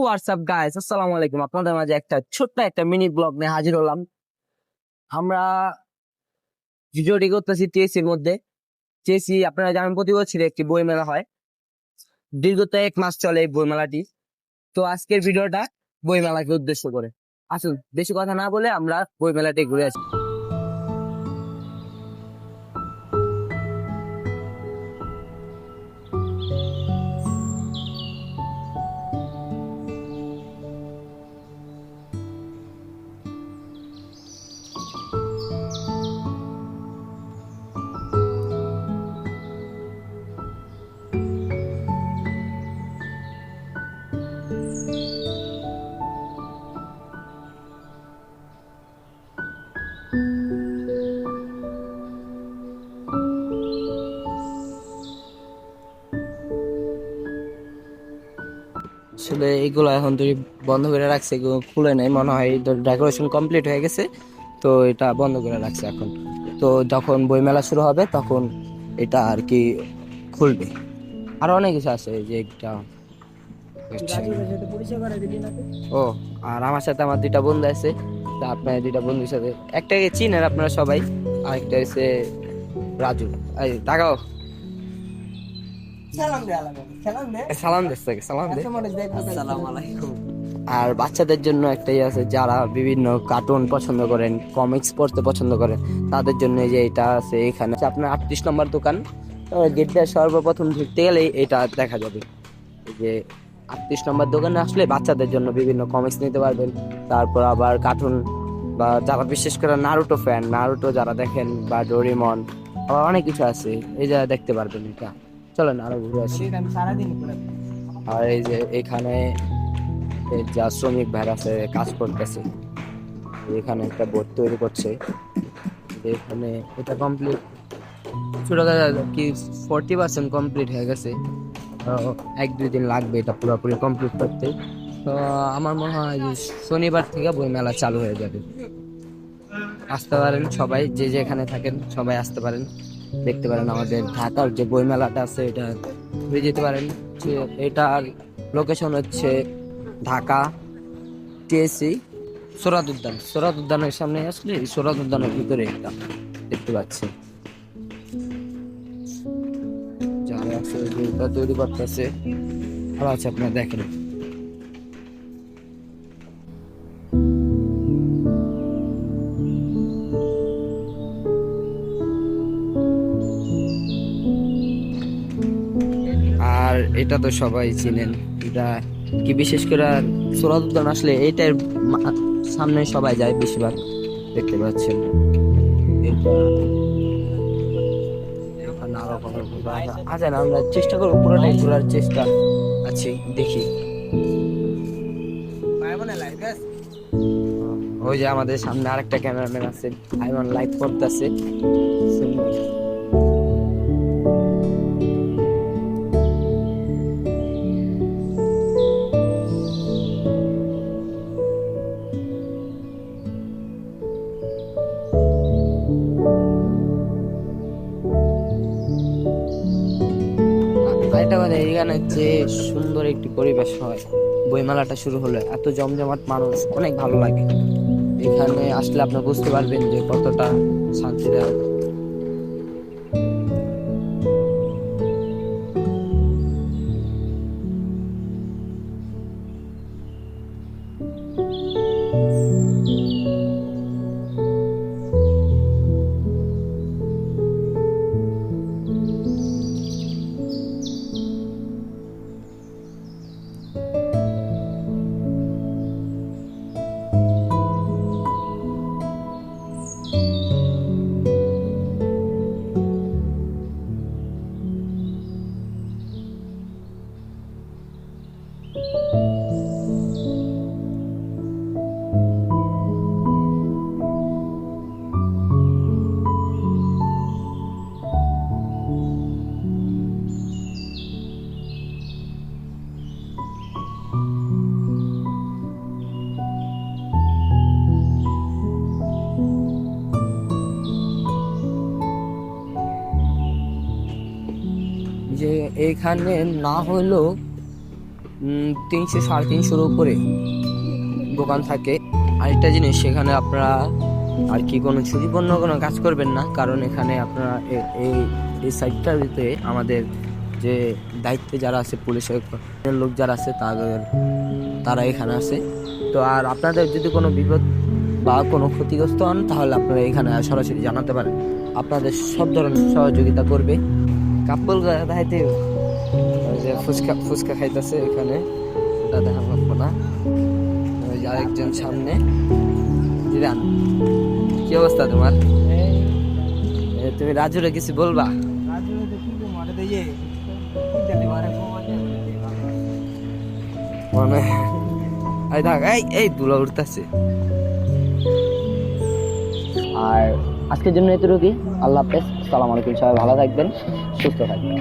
WhatsApp guys, আসসালামু আলাইকুম। আপনাদের মাঝে একটা ছোট্ট একটা মিনি ব্লগ নিয়ে হাজির হলাম। আমরা ভিডিওটি করতেছি টিএসসির মধ্যে। টিএসসি আপনারা জানেন প্রতি বছর একটি বই মেলা হয়, দীর্ঘত 1 মাস চলে এই বই মেলাটি। তো আজকের ভিডিওটা বই মেলাকে উদ্দেশ্য করে। আসুন বেশি কথা না বলে আমরা বই মেলাটি ঘুরে আসি। আসলে এগুলো এখন তুই বন্ধ করে রাখছে, এগুলো খুলে নাই মনে হয়, ডেকোরেশন কমপ্লিট হয়ে গেছে, তো এটা বন্ধ করে রাখছে এখন। তো যখন বইমেলা শুরু হবে তখন এটা আর কি খুলবে। আরো অনেক কিছু আছে, এই যে একটা ও, আর আমার সাথে আমার দুইটা বন্ধু আছে। তা আপনার দুইটা বন্ধুর সাথে একটাকে চিনেন আপনারা সবাই, আরেকটা হচ্ছে রাজু। এই টাকাও সালাম দিচ্ছে, সালাম দে। আসসালামু আলাইকুম। আর বাচ্চাদের জন্য একটাই আছে, যারা বিভিন্ন কার্টুন পছন্দ করেন, কমিক্স পড়তে পছন্দ করেন, তাদের জন্য এই যে এটা আছে। এখানে আপনার 38 নম্বর দোকান, গেট দিয়ে সর্বপ্রথম ঢুকতে গেলে এটা দেখা যাবে। এই যে 38 নম্বর দোকানে আসলে বাচ্চাদের জন্য বিভিন্ন কমিক্স নিতে পারবেন। তারপর আবার কার্টুন, বা যারা বিশেষ করে নারুটো ফ্যান, নারুটো যারা দেখেন, বা ডোরেমন, আবার অনেক কিছু আছে, এই যা দেখতে পারবেন। এটা চলেন আরো ঘুরে আসি। আর এই যে এখানে এই যা শ্রমিক ভাইরা আছে কাজ করতেছে, এখানে একটা বোর্ড তৈরি করছে। এখানে এটা কমপ্লিট, ছোট কি 40% কমপ্লিট হয়ে গেছে। 1-2 দিন লাগবে এটা পুরোপুরি কমপ্লিট করতে। তো আমার মনে হয় যে শনিবার থেকে বই মেলা চালু হয়ে যাবে। আসতে পারেন সবাই, যে যেখানে থাকেন সবাই আসতে পারেন, দেখতে পারেন আমাদের ঢাকার যে বই মেলাটা আছে এটা ঘুরে যেতে পারেন। এটার লোকেশন হচ্ছে ঢাকা টিএসসি সোহরাদ উদ্যান। সোহরাদ উদ্যানের সামনে আসলে সোহরাদ উদ্যানের ভিতরে এটা দেখতে পাচ্ছি। যারা আছে বইটা তৈরি করতেছে, ভালো আছে, আপনারা দেখেন। আর এটা তো সবাই চিনেন, এটা কি বিশেষ করে সোহরাদ উদ্যান আসলে এইটার সামনে সবাই যায় বেশিরভাগ, দেখতে পাচ্ছেন। এটা ওখানে আরো আছেন, আমরা চেষ্টা করবো পুরোটাই ঘোরার চেষ্টা আছি, দেখি। ওই যে আমাদের সামনে আরেকটা ক্যামেরাম্যান আছে, আইমান লাইভ করতেছে। এটা মানে এখানে যে সুন্দর একটি পরিবেশ হয়, বইমেলাটা শুরু হলে এত জমজমাট মানুষ, অনেক ভালো লাগে। এখানে আসলে আপনি বুঝতে পারবেন যে কতটা শান্তিদায়ক। যে এইখানে না হলেও 300 350 উপরে দোকান থাকে। আরেকটা জিনিস, সেখানে আপনারা আর কি কোনো ঝুঁকিপূর্ণ কোনো কাজ করবেন না, কারণ এখানে আপনারা এই সাইটটার ভিতরে আমাদের যে দায়িত্বে যারা আছে, পুলিশের লোক যারা আছে তারা এখানে আছে। তো আর আপনাদের যদি কোনো বিপদ বা কোনো ক্ষতিগ্রস্ত হন, তাহলে আপনারা এখানে সরাসরি জানাতে পারেন, আপনাদের সব ধরনের সহযোগিতা করবে। কাপল দেখাইতে যে ফুচকা খাইতেছে এখানে, ওটা দেখা লাগবো না। ওই যে আরেকজন সামনে। জিরান, কি অবস্থা তোমার? তুমি রাজুরে কিছু বলবা? মানে এই দুলা উঠতেছে। আর আজকের জন্য এতটুকুই। আল্লাহ হাফেজ, আসসালামু আলাইকুম। সবাই ভালো থাকবেন, সুস্থ থাকবেন।